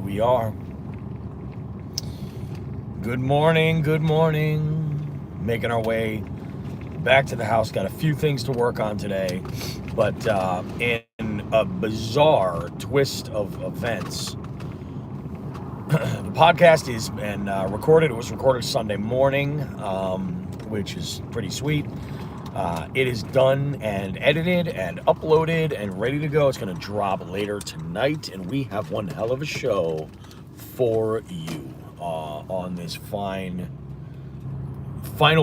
we are. Good morning, good morning. Making our way back to the house. Got a few things to work on today, but in a bizarre twist of events, the podcast is been recorded. It was recorded Sunday morning, which is pretty sweet. It is done and edited and uploaded and ready to go. It's going to drop later tonight, and we have one hell of a show for you on this final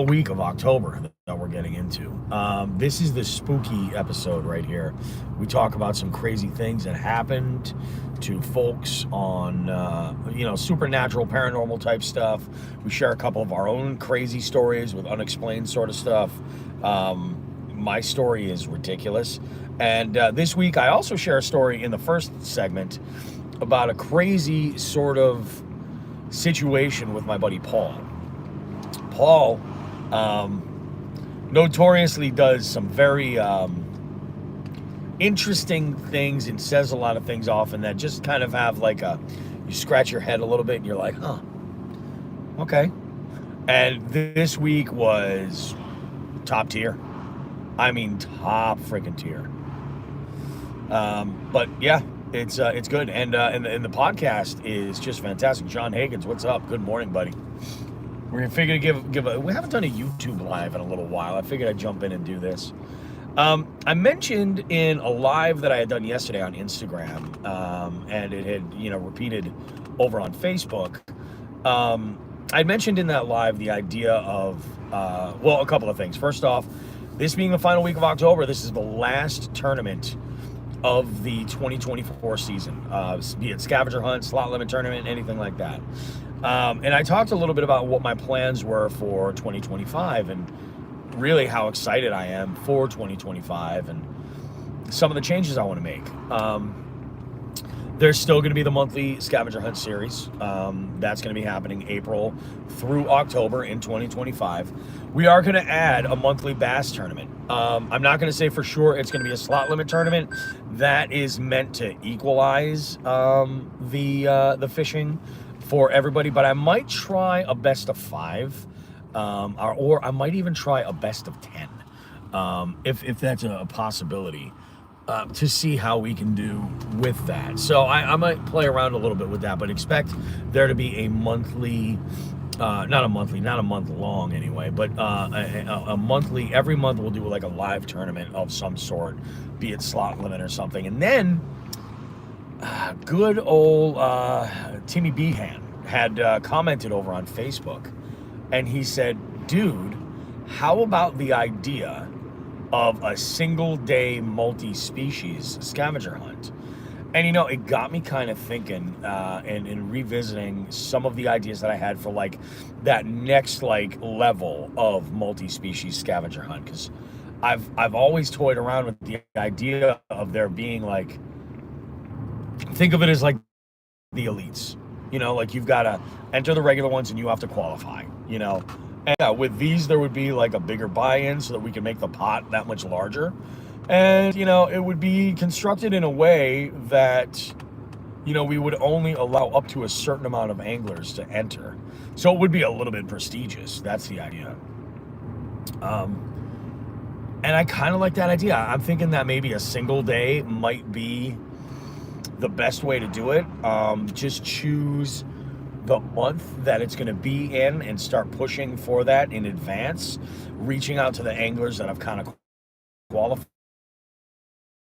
week of October that we're getting into. This is the spooky episode right here. We talk about some crazy things that happened to folks on, supernatural, paranormal type stuff. We share a couple of our own crazy stories with unexplained sort of stuff. My story is ridiculous. And this week, I also share a story in the first segment about a crazy sort of situation with my buddy Paul. Paul notoriously does some very interesting things and says a lot of things often that just kind of have like you scratch your head a little bit and you're like, huh, okay. And this week was top tier. I mean, top freaking tier. But yeah, it's good. And the podcast is just fantastic. John Higgins, what's up? Good morning, buddy. We're gonna figure to we haven't done a YouTube live in a little while. I figured I'd jump in and do this. I mentioned in a live that I had done yesterday on Instagram, and it had, repeated over on Facebook. I mentioned in that live the idea of, a couple of things. First off, this being the final week of October, this is the last tournament of the 2024 season, be it scavenger hunt, slot limit tournament, anything like that. And I talked a little bit about what my plans were for 2025 and really how excited I am for 2025 and some of the changes I want to make. There's still going to be the monthly scavenger hunt series. That's going to be happening April through October in 2025. We are going to add a monthly bass tournament. I'm not going to say for sure it's going to be a slot limit tournament. That is meant to equalize the fishing for everybody, but I might try a best of 5, or I might even try a best of 10, if that's a possibility, to see how we can do with that. So I might play around a little bit with that, but expect there to be a monthly, not a month long anyway, but a monthly, every month we'll do like a live tournament of some sort, be it slot limit or something. And then good old Timmy Behan had commented over on Facebook, and he said, dude, how about the idea of a single day multi-species scavenger hunt? And it got me kind of thinking and revisiting some of the ideas that I had for like that next like level of multi-species scavenger hunt, because I've always toyed around with the idea of there being like, think of it as like the elites, like you've got to enter the regular ones and you have to qualify, and with these there would be like a bigger buy-in so that we can make the pot that much larger. And it would be constructed in a way that we would only allow up to a certain amount of anglers to enter, so it would be a little bit prestigious. That's the idea. And I kind of like that idea. I'm thinking that maybe a single day might be the best way to do it. Just choose the month that it's going to be in and start pushing for that in advance, reaching out to the anglers that have kind of qualified.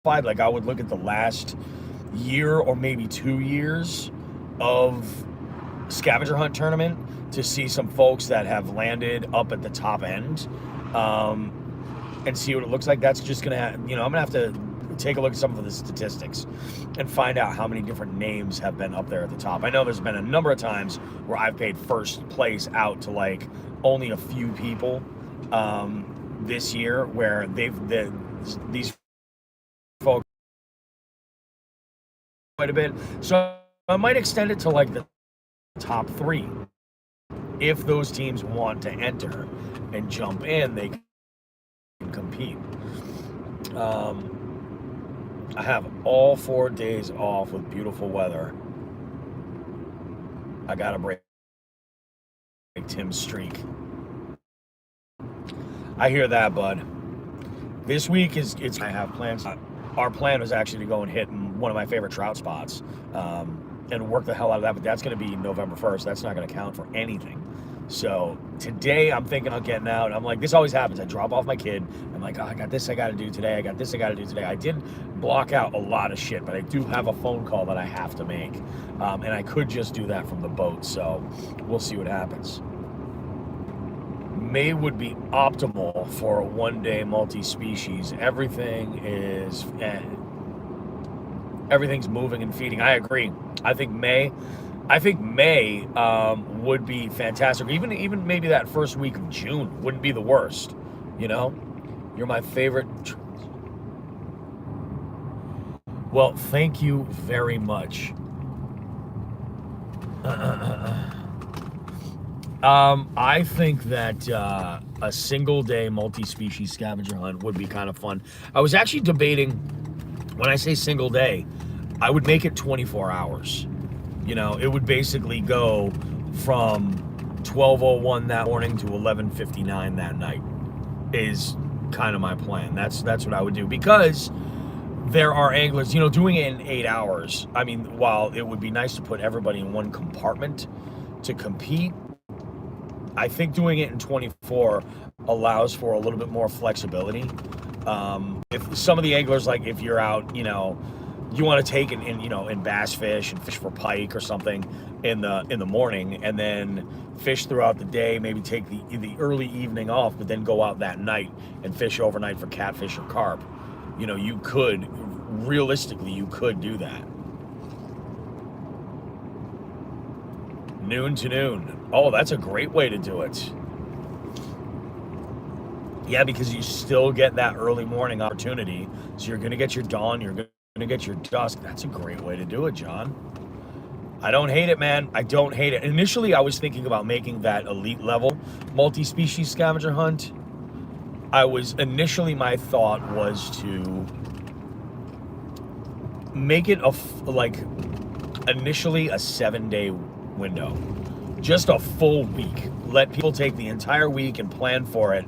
Like I would look at the last year or maybe 2 years of scavenger hunt tournament to see some folks that have landed up at the top end, and see what it looks like. That's just gonna I'm gonna have to take a look at some of the statistics and find out how many different names have been up there at the top. I know there's been a number of times where I've paid first place out to like only a few people this year, where these folks quite a bit. So I might extend it to like the top 3. If those teams want to enter and jump in, they can compete. I have all 4 days off with beautiful weather I gotta break Tim's streak. I hear that, bud. This week it's I have plans. Our plan was actually to go and hit one of my favorite trout spots, and work the hell out of that. But that's going to be November 1st. That's not going to count for anything. So today I'm thinking of getting out. I'm like, this always happens. I drop off my kid. I'm like, oh, I got this I got to do today. I got this I got to do today. I did block out a lot of shit, but I do have a phone call that I have to make, and I could just do that from the boat. So we'll see what happens. May would be optimal for a one-day multi-species. Everything's moving and feeding. I agree. I think May would be fantastic. Even maybe that first week of June wouldn't be the worst. You know, you're my favorite. Well, thank you very much. I think that a single day multi-species scavenger hunt would be kind of fun. I was actually debating, when I say single day, I would make it 24 hours. You know, it would basically go from 12:01 that morning to 11:59 that night is kind of my plan. That's what I would do, because there are anglers, you know, doing it in 8 hours. I mean, while it would be nice to put everybody in one compartment to compete, I think doing it in 24 allows for a little bit more flexibility. If some of the anglers, like if you're out, you know, you want to take in bass fish and fish for pike or something in the morning, and then fish throughout the day, maybe take the early evening off, but then go out that night and fish overnight for catfish or carp. You know, you could do that. Noon to noon. Oh, that's a great way to do it. Yeah, because you still get that early morning opportunity. So you're going to get your dawn, you're going to get your dusk. That's a great way to do it, John. I don't hate it, man. I don't hate it. Initially, I was thinking about making that elite level multi-species scavenger hunt. My thought was to make it initially a 7-day window, just a full week. Let people take the entire week and plan for it,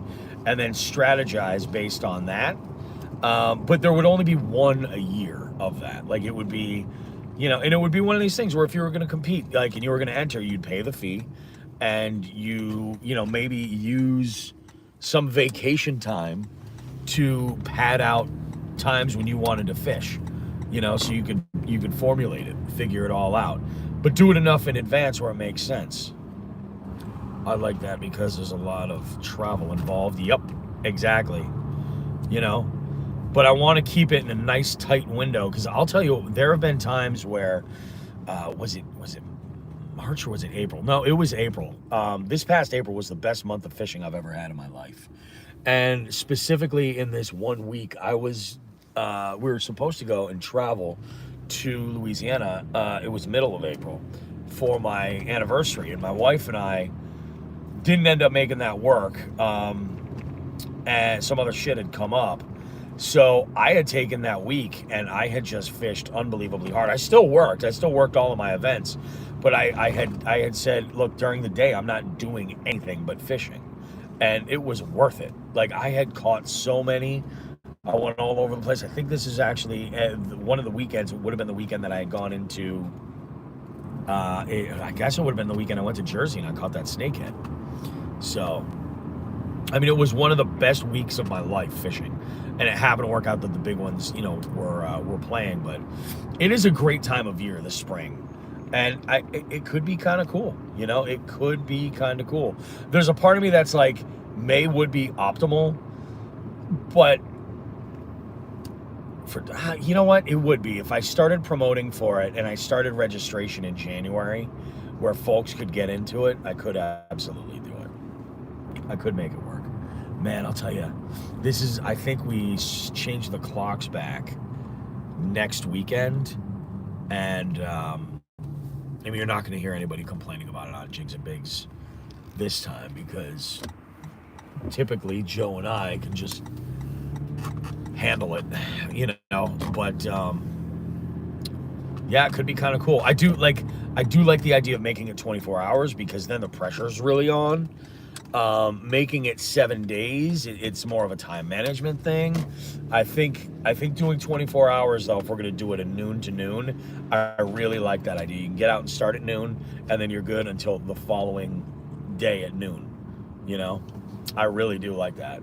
and then strategize based on that. But there would only be one a year of that. Like, it would be, you know, and it would be one of these things where if you were going to compete, like, and you were going to enter, you'd pay the fee, and you know, maybe use some vacation time to pad out times when you wanted to fish, you know, so you could formulate it, figure it all out, but do it enough in advance where it makes sense. I like that because there's a lot of travel involved. Yep, exactly. You know, but I want to keep it in a nice tight window, because I'll tell you, there have been times where, was it March or was it April? No, it was April. This past April was the best month of fishing I've ever had in my life. And specifically in this 1 week, we were supposed to go and travel to Louisiana. It was middle of April for my anniversary, and my wife and I didn't end up making that work. And some other shit had come up. So I had taken that week and I had just fished unbelievably hard. I still worked all of my events, but I had said, look, during the day, I'm not doing anything but fishing. And it was worth it. Like, I had caught so many. I went all over the place. I think this is actually one of the weekends. It would have been the weekend that I had gone into, I guess it would have been the weekend I went to Jersey and I caught that snakehead. So, I mean, it was one of the best weeks of my life fishing. And it happened to work out that the big ones, you know, were playing. But it is a great time of year, the spring. And it could be kind of cool, you know? It could be kind of cool. There's a part of me that's like, May would be optimal, but you know what? It would be. If I started promoting for it and I started registration in January where folks could get into it, I could absolutely do it. I could make it work. Man, I'll tell you, I think we changed the clocks back next weekend, and I mean, you're not going to hear anybody complaining about it on Jigs and Bigs this time, because typically Joe and I can just handle it, you know, but Yeah, it could be kind of cool. I do like the idea of making it 24 hours because then the pressure's really on. Making it 7 days, it's more of a time management thing. I think doing 24 hours though, if we're gonna do it at noon to noon, I really like that idea. You can get out and start at noon, and then you're good until the following day at noon. You know, I really do like that.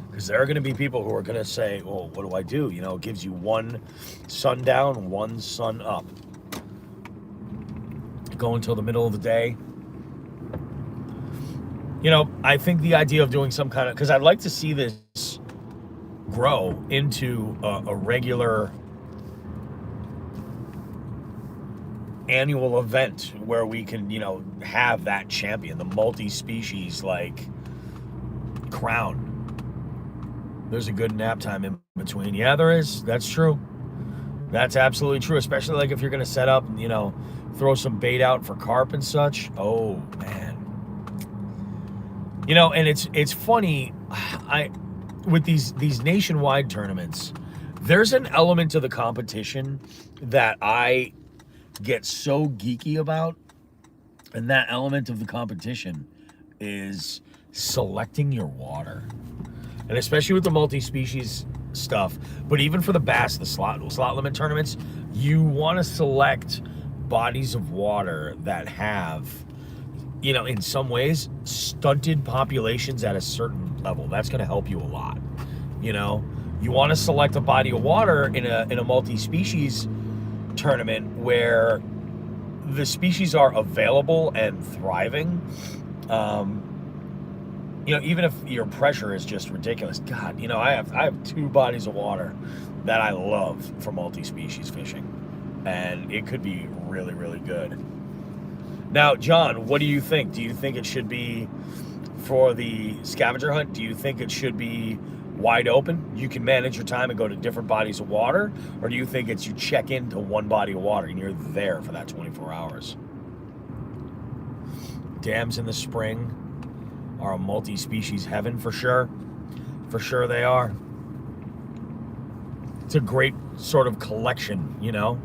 Because there are going to be people who are going to say, well, what do I do? You know, it gives you one sun down, one sun up. Go until the middle of the day. You know, I think the idea of doing some kind of, because I'd like to see this grow into a regular annual event where we can, you know, have that champion, the multi-species like crown. There's a good nap time in between. Yeah, there is. That's true. That's absolutely true. Especially like if you're gonna set up and, you know, throw some bait out for carp and such. Oh man. You know, and it's funny. With these nationwide tournaments, there's an element to the competition that I get so geeky about, and that element of the competition is selecting your water. And especially with the multi-species stuff, but even for the bass, the slot limit tournaments, you want to select bodies of water that have, you know, in some ways, stunted populations at a certain level. That's going to help you a lot. You know, you want to select a body of water in a multi-species tournament where the species are available and thriving. You know, even if your pressure is just ridiculous, God, you know, I have two bodies of water that I love for multi-species fishing, and it could be really, really good. Now, John, what do you think? Do you think it should be for the scavenger hunt? Do you think it should be wide open? You can manage your time and go to different bodies of water, or do you think it's you check into one body of water and you're there for that 24 hours? Dams in the spring are a multi-species heaven for sure. For sure they are. It's a great sort of collection, you know?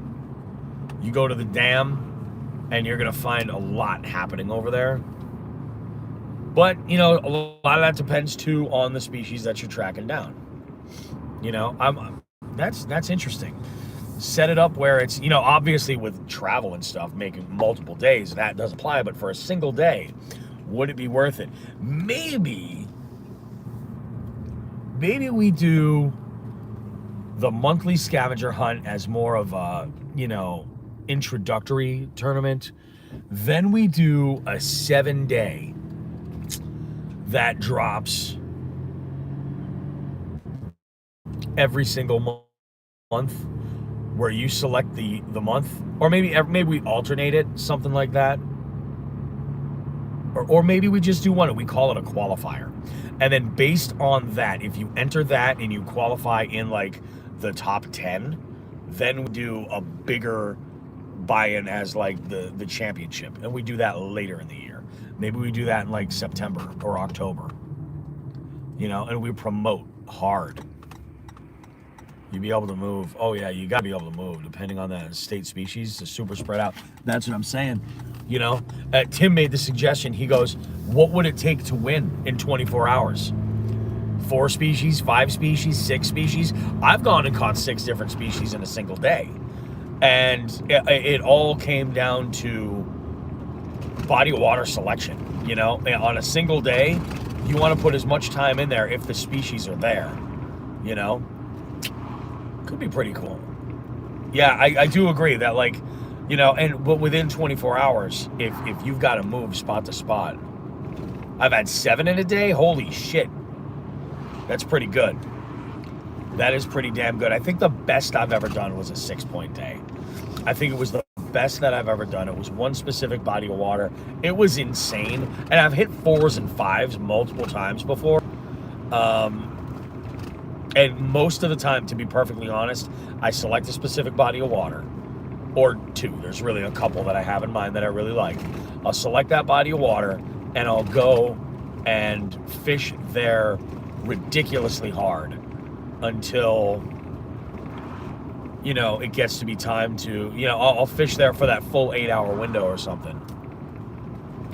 You go to the dam and you're gonna find a lot happening over there. But, you know, a lot of that depends too on the species that you're tracking down. You know, that's interesting. Set it up where it's, you know, obviously with travel and stuff, making multiple days, that does apply, but for a single day, would it be worth it? Maybe we do the monthly scavenger hunt as more of a, you know, introductory tournament. Then we do a 7-day that drops every single month, where you select the month, or maybe we alternate it, something like that. Or maybe we just do one and we call it a qualifier. And then based on that, if you enter that and you qualify in like the top 10, then we do a bigger buy-in as like the championship. And we do that later in the year. Maybe we do that in like September or October. You know, and we promote hard. You'd be able to move. Oh yeah, you gotta be able to move depending on that state species, the super spread out. That's what I'm saying. You know, Tim made the suggestion. He goes, what would it take to win in 24 hours? 4 species, 5 species, 6 species? I've gone and caught 6 different species in a single day. And it all came down to body of water selection. You know, on a single day, you want to put as much time in there if the species are there. You know, could be pretty cool. Yeah, I do agree that, like, you know, but within 24 hours, if you've got to move spot to spot. I've had 7 in a day. Holy shit. That's pretty good. That is pretty damn good. I think the best I've ever done was a 6-point day. I think it was the best that I've ever done. It was one specific body of water. It was insane. And I've hit 4s and 5s multiple times before. And most of the time, to be perfectly honest, I select a specific body of water. Or 2. There's really a couple that I have in mind that I really like. I'll select that body of water and I'll go and fish there ridiculously hard until you know, it gets to be time to, you know, I'll fish there for that full 8-hour window or something.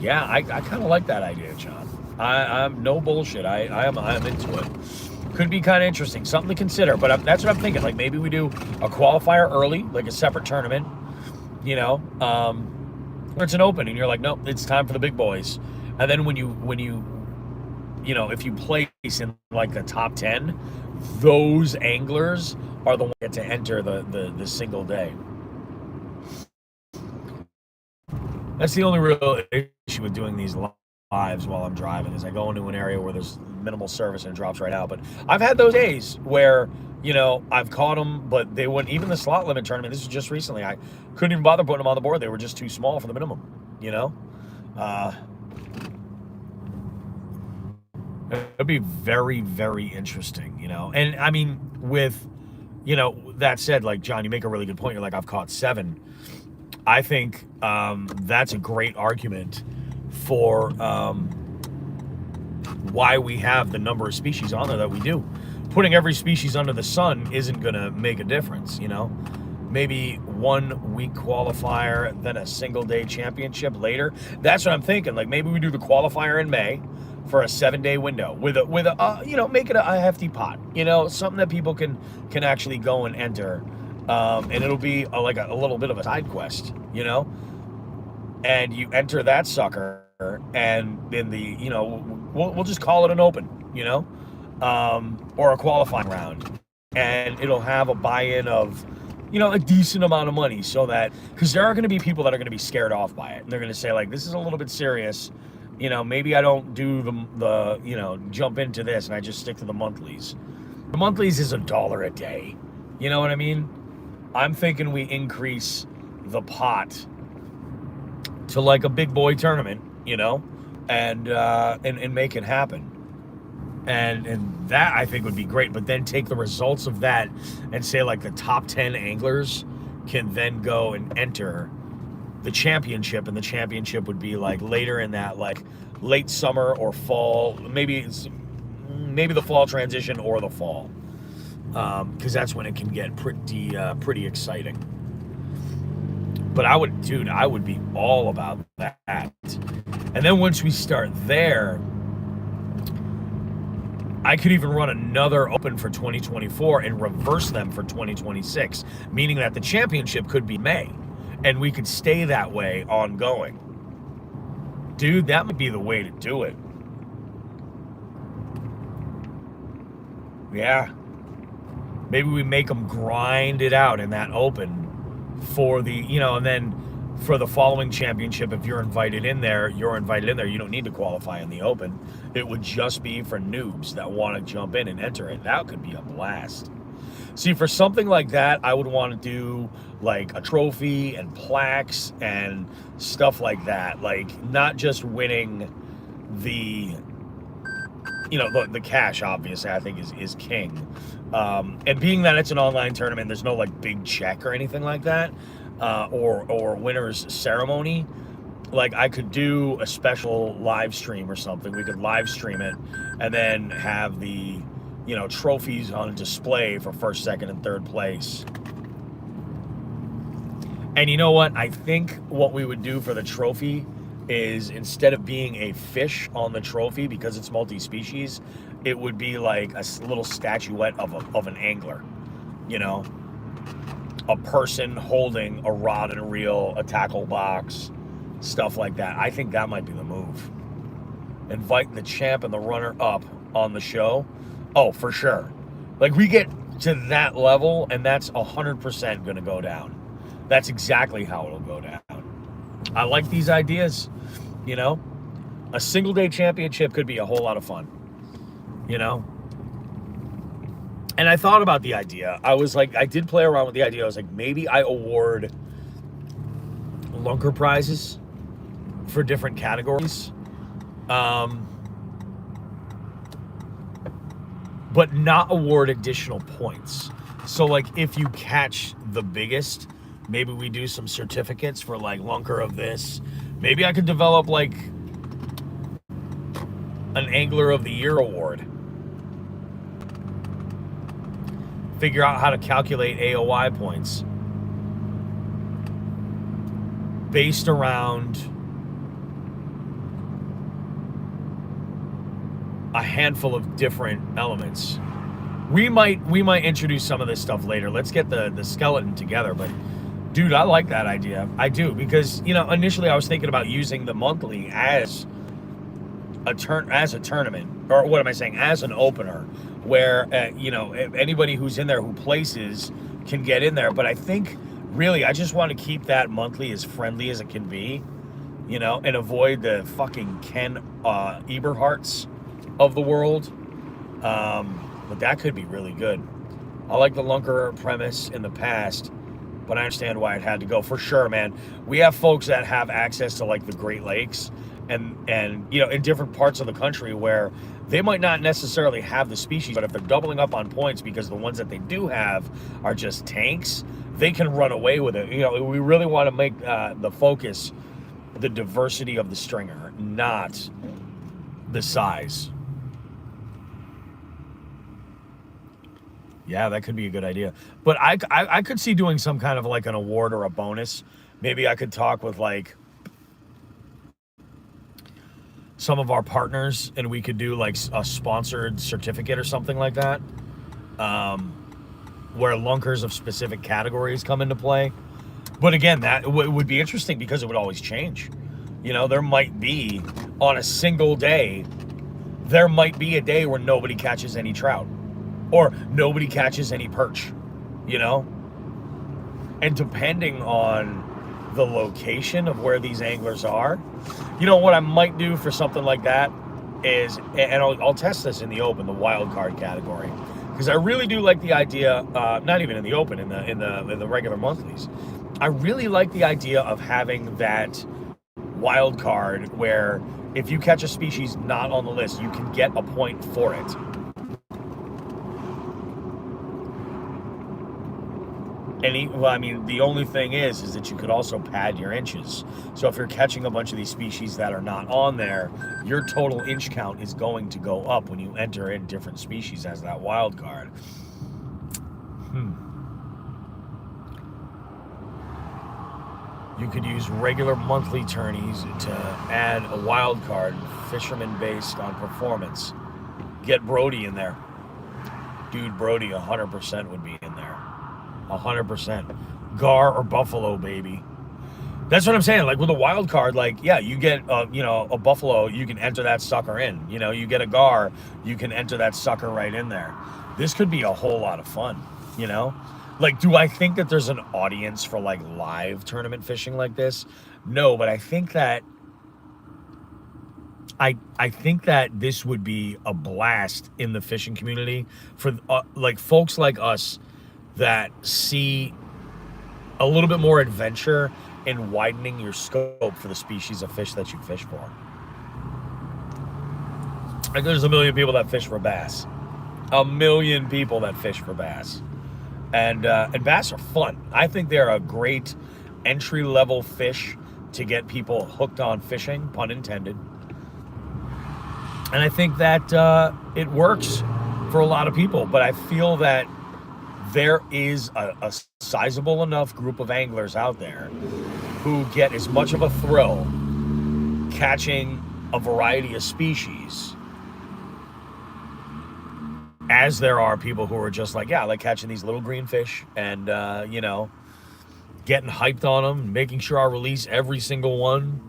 Yeah, I kind of like that idea, John. I'm no bullshit. I'm into it. Could be kind of interesting, something to consider. But that's what I'm thinking. Like maybe we do a qualifier early, like a separate tournament. You know, where it's an open, and you're like, nope, it's time for the big boys. And then when you know, if you place in like the top 10, those anglers are the ones that get to enter the single day. That's the only real issue with doing these lives while I'm driving is I go into an area where there's minimal service and it drops right out. But I've had those days where, you know, I've caught them, but they wouldn't, even the slot limit tournament, this was just recently, I couldn't even bother putting them on the board. They were just too small for the minimum, you know? It'd be very, very interesting, you know? And I mean, with, you know, that said, like, John, you make a really good point. You're like, I've caught 7. I think that's a great argument for why we have the number of species on there that we do. Putting every species under the sun isn't going to make a difference, you know? Maybe 1 week qualifier, then a single day championship later. That's what I'm thinking. Like maybe we do the qualifier in May for a 7-day window with a you know, make it a hefty pot, you know, something that people can actually go and enter. And it'll be like a little bit of a side quest, you know, and you enter that sucker, and in the, you know, we'll just call it an open, you know, or a qualifying round, and it'll have a buy-in of, you know, a decent amount of money, so that, because there are going to be people that are going to be scared off by it, and they're going to say like, this is a little bit serious, you know, maybe I don't do the you know, jump into this and I just stick to the monthlies. The monthlies is $1 a day, you know what I mean? I'm thinking we increase the pot to like a big boy tournament, you know, and make it happen. And that I think would be great. But then take the results of that and say like the top 10 anglers can then go and enter the championship, and the championship would be like later in that, like late summer or fall, maybe the fall transition or the fall. Because that's when it can get pretty exciting. But I would be all about that. And then once we start there, I could even run another open for 2024 and reverse them for 2026, meaning that the championship could be May, and we could stay that way ongoing. Dude, that might be the way to do it. Yeah. Maybe we make them grind it out in that open for the, you know, and then for the following championship, if you're invited in there, you're invited in there. You don't need to qualify in the open. It would just be for noobs that want to jump in and enter it. That could be a blast. See, for something like that, I would want to do like a trophy and plaques and stuff like that. Like not just winning the, you know, the cash, obviously, I think is king. And being that it's an online tournament, there's no like big check or anything like that, or winner's ceremony. Like I could do a special live stream or something. We could live stream it and then have the, you know, trophies on display for first, second, and third place. And you know what? I think what we would do for the trophy is, instead of being a fish on the trophy, because it's multi-species, it would be like a little statuette of an angler, you know, a person holding a rod and a reel, a tackle box, stuff like that. I think that might be the move. Invite the champ and the runner up on the show. Oh, for sure. Like we get to that level, and that's 100% going to go down. That's exactly how it'll go down. I like these ideas, you know. A single day championship could be a whole lot of fun, you know. And I thought about the idea. I was like, I did play around with the idea. I was like, maybe I award lunker prizes for different categories, but not award additional points. So like if you catch the biggest, maybe we do some certificates for like lunker of this. Maybe I could develop like an Angler of the Year award figure out how to calculate AOI points based around a handful of different elements. We might introduce some of this stuff later. Let's get the skeleton together, but dude, I like that idea. I do, because initially I was thinking about using the monthly as a tournament, or what am I saying, as an opener, where anybody who's in there who places can get in there. But I think really I just want to keep that monthly as friendly as it can be, and avoid the fucking Ken Eberharts of the world. But that could be really good. I like the Lunker premise in the past, but I understand why it had to go, for sure, man. We have folks that have access to like the Great Lakes and in different parts of the country where they might not necessarily have the species, but if they're doubling up on points because the ones that they do have are just tanks, they can run away with it. We really want to make the focus the diversity of the stringer, not the size. Yeah, that could be a good idea. But I could see doing some kind of like an award or a bonus. Maybe I could talk with like some of our partners and we could do like a sponsored certificate or something like that, where lunkers of specific categories come into play. But again, that would be interesting because it would always change. There might be, on a single day, there might be a day where nobody catches any trout. Or nobody catches any perch, And depending on the location of where these anglers are, what I might do for something like that is, and I'll test this in the open, the wild card category, because I really do like the idea, not even in the open, in the regular monthlies. I really like the idea of having that wild card where if you catch a species not on the list, you can get a point for it. The only thing is that you could also pad your inches. So if you're catching a bunch of these species that are not on there, your total inch count is going to go up when you enter in different species as that wild card. You could use regular monthly tourneys to add a wild card, fisherman based on performance. Get Brody in there. Dude, Brody 100% would be in there. 100%. Gar or buffalo, baby. That's what I'm saying. Like with a wild card, like, yeah, you get a buffalo, you can enter that sucker in. You get a gar, you can enter that sucker right in there. This could be a whole lot of fun. Like, do I think that there's an audience for like live tournament fishing like this? No, but I think that I think that this would be a blast in the fishing community for like folks like us that see a little bit more adventure in widening your scope for the species of fish that you fish for. Like there's a million people that fish for bass. A million people that fish for bass. And bass are fun. I think they're a great entry-level fish to get people hooked on fishing, pun intended. And I think that it works for a lot of people, but I feel that there is a sizable enough group of anglers out there who get as much of a thrill catching a variety of species as there are people who are just like, yeah, I like catching these little green fish and, getting hyped on them, making sure I release every single one.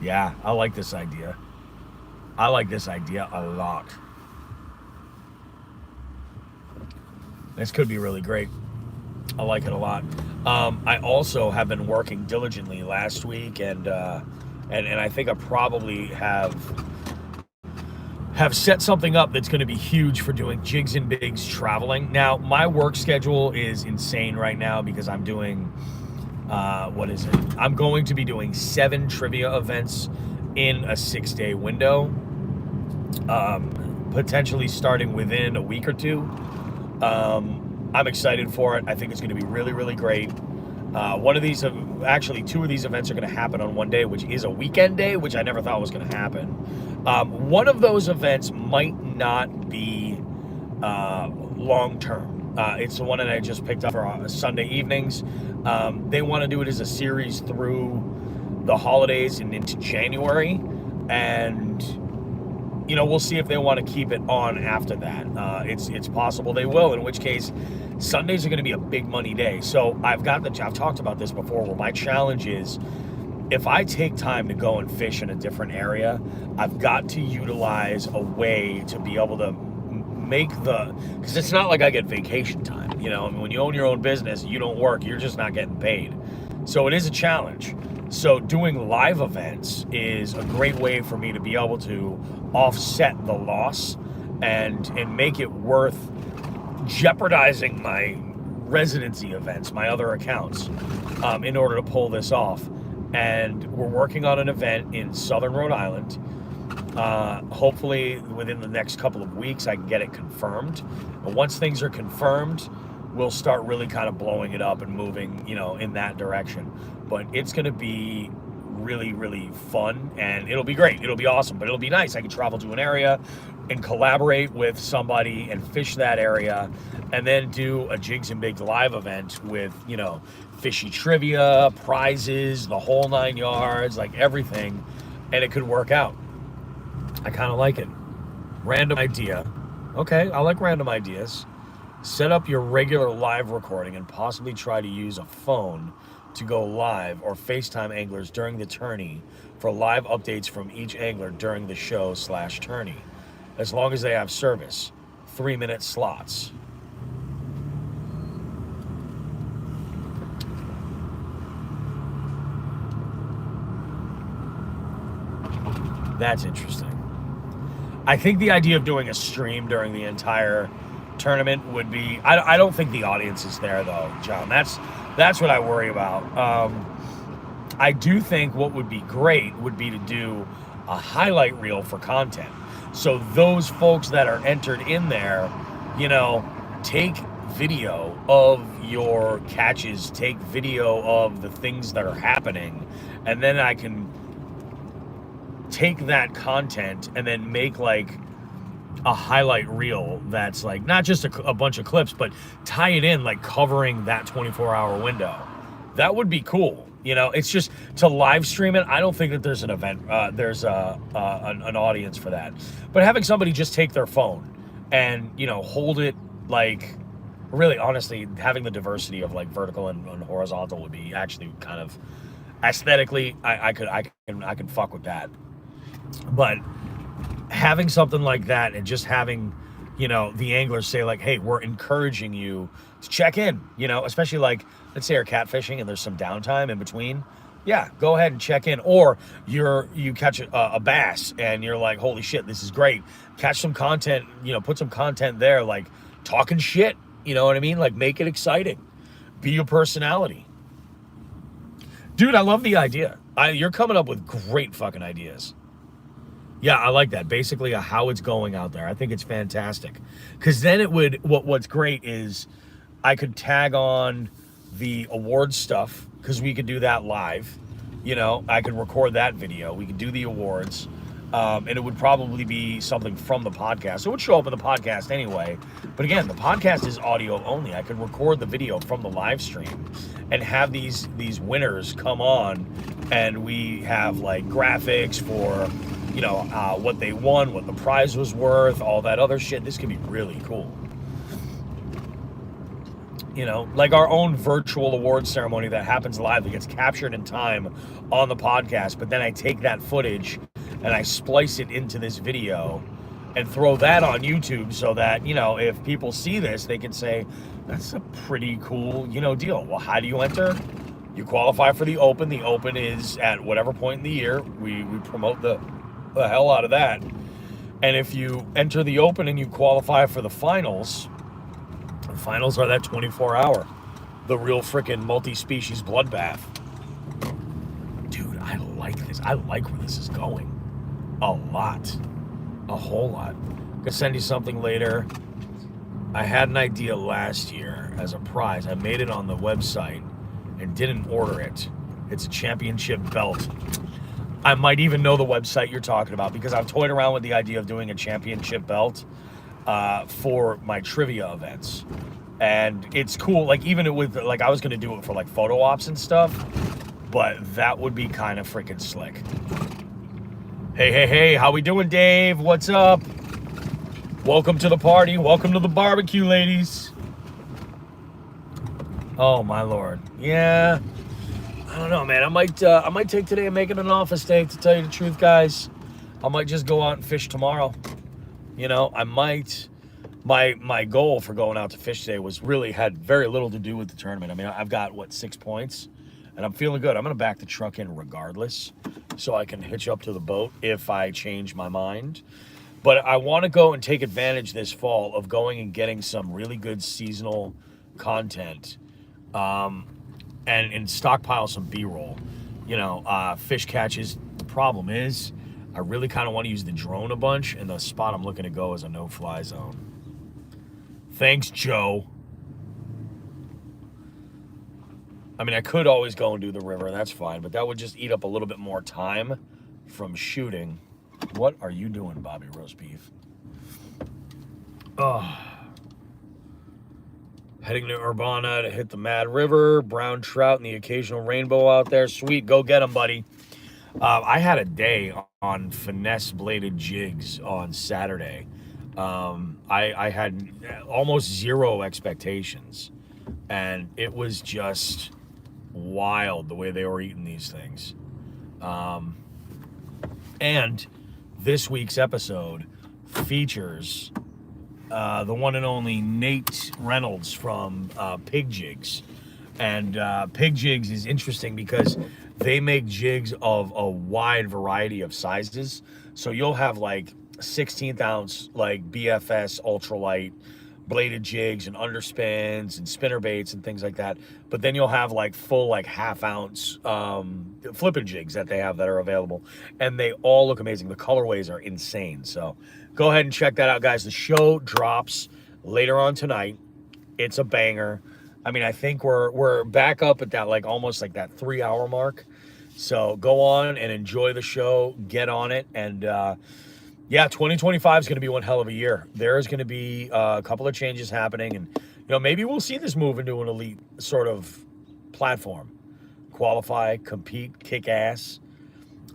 Yeah, I like this idea. I like this idea a lot. This could be really great. I like it a lot. I also have been working diligently last week, and I think I probably have set something up that's going to be huge for doing jigs and bigs traveling. Now, my work schedule is insane right now because I'm doing, I'm going to be doing 7 trivia events in a 6-day window, potentially starting within a week or two. I'm excited for it. I think it's going to be really, really great. Actually, 2 of these events are going to happen on one day, which is a weekend day, which I never thought was going to happen. One of those events might not be long term. It's the one that I just picked up for Sunday evenings. They want to do it as a series through the holidays and into January, and we'll see if they want to keep it on after that. It's possible they will, in which case Sundays are going to be a big money day. So I've talked about this before, where my challenge is, if I take time to go and fish in a different area, I've got to utilize a way to be able to because it's not like I get vacation time. I mean, when you own your own business, you don't work, you're just not getting paid. So it is a challenge. So doing live events is a great way for me to be able to offset the loss and make it worth jeopardizing my residency events, my other accounts, in order to pull this off. And we're working on an event in Southern Rhode Island. Hopefully within the next couple of weeks I can get it confirmed. And once things are confirmed, we'll start really kind of blowing it up and moving, in that direction. But it's going to be really, really fun, and it'll be great. It'll be awesome, but it'll be nice. I can travel to an area and collaborate with somebody and fish that area, and then do a Jigs and Bigs live event with, fishy trivia, prizes, the whole 9 yards, like everything, and it could work out. I kind of like it. Random idea. Okay, I like random ideas. Set up your regular live recording and possibly try to use a phone to go live or FaceTime anglers during the tourney for live updates from each angler during the show/tourney, as long as they have service. 3-minute slots. That's interesting. I think the idea of doing a stream during the entire tournament would be, I don't think the audience is there though, John. That's what I worry about. I do think what would be great would be to do a highlight reel for content. So those folks that are entered in there, take video of your catches, take video of the things that are happening, and then I can take that content and then make like a highlight reel that's like not just a bunch of clips, but tie it in, like covering that 24-hour window. That would be cool. It's just to live stream it. I don't think that there's an event, there's an audience for that. But having somebody just take their phone and hold it, like, really honestly, having the diversity of like vertical and horizontal would be actually kind of aesthetically, I could fuck with that. But having something like that and just having, the anglers say like, hey, we're encouraging you to check in, especially like, let's say you're catfishing and there's some downtime in between. Yeah, go ahead and check in. Or you catch a bass and you're like, holy shit, this is great. Catch some content, put some content there, like talking shit, you know what I mean? Like make it exciting. Be your personality. Dude, I love the idea. You're coming up with great fucking ideas. Yeah, I like that. Basically, how it's going out there. I think it's fantastic. Because then it would, what's great is I could tag on the awards stuff, because we could do that live. I could record that video. We could do the awards. And it would probably be something from the podcast. So it would show up in the podcast anyway. But again, the podcast is audio only. I could record the video from the live stream and have these winners come on, and we have like graphics for what they won, what the prize was worth, all that other shit. This could be really cool. Like our own virtual awards ceremony that happens live, that gets captured in time on the podcast, but then I take that footage and I splice it into this video and throw that on YouTube so that, if people see this, they can say, that's a pretty cool, deal. Well, how do you enter? You qualify for the Open. The Open is at whatever point in the year. We promote the hell out of that. And if you enter the Open and you qualify for the finals are that 24-hour, the real freaking multi-species bloodbath. Dude, I like this. I like where this is going. A lot. A whole lot. I'm gonna send you something later. I had an idea last year as a prize. I made it on the website and didn't order it. It's a championship belt. I might even know the website you're talking about, because I've toyed around with the idea of doing a championship belt. for my trivia events. And it's cool, like even with, like I was gonna do it for like photo ops and stuff, but that would be kind of freaking slick. Hey, how we doing, Dave? What's up? Welcome to the party. Welcome to the barbecue, ladies. Oh my Lord. Yeah, I don't know, man. I might take today and make it an office day, to tell you the truth, guys. I might just go out and fish tomorrow. You know, I might. My goal for going out to fish today had very little to do with the tournament. I mean, I've got, 6 points, and I'm feeling good. I'm going to back the truck in regardless, so I can hitch up to the boat if I change my mind. But I want to go and take advantage this fall of going and getting some really good seasonal content, and stockpile some B-roll. You know, fish catches. The problem is, I really kind of want to use the drone a bunch, and the spot I'm looking to go is a no-fly zone. Thanks, Joe. I mean, I could always go and do the river. That's fine. But that would just eat up a little bit more time from shooting. What are you doing, Bobby Roast Beef? Oh. Heading to Urbana to hit the Mad River. Brown trout and the occasional rainbow out there. Sweet. Go get them, buddy. I had a day on finesse bladed jigs on Saturday. I had almost zero expectations, and it was just wild the way they were eating these things. And this week's episode features the one and only Nate Reynolds from Pig Jigs. And Pig Jigs is interesting because they make jigs of a wide variety of sizes. So you'll have like 16th ounce like BFS ultralight bladed jigs and underspins and spinner baits and things like that. But then you'll have like full like half ounce flipping jigs that they have that are available, and they all look amazing. The colorways are insane. So go ahead and check that out, guys. The show drops later on tonight. It's a banger. I mean, I think we're back up at that, like almost like that 3 hour mark. So go on and enjoy the show, get on it. And yeah, 2025 is going to be one hell of a year. There is going to be a couple of changes happening, and maybe we'll see this move into an elite sort of platform. Qualify, compete, kick ass.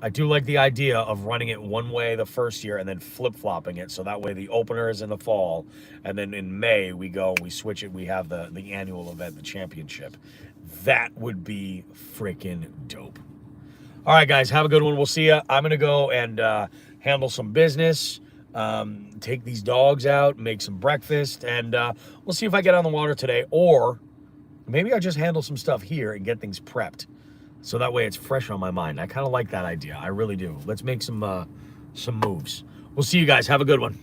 I do like the idea of running it one way the first year and then flip-flopping it, so that way the opener is in the fall, and then in May we go and we switch it. We have the annual event, the championship. That would be freaking dope. All right, guys, have a good one. We'll see you. I'm going to go and handle some business, take these dogs out, make some breakfast, and we'll see if I get on the water today, or maybe I just handle some stuff here and get things prepped, so that way it's fresh on my mind. I kind of like that idea. I really do. Let's make some moves. We'll see you guys. Have a good one.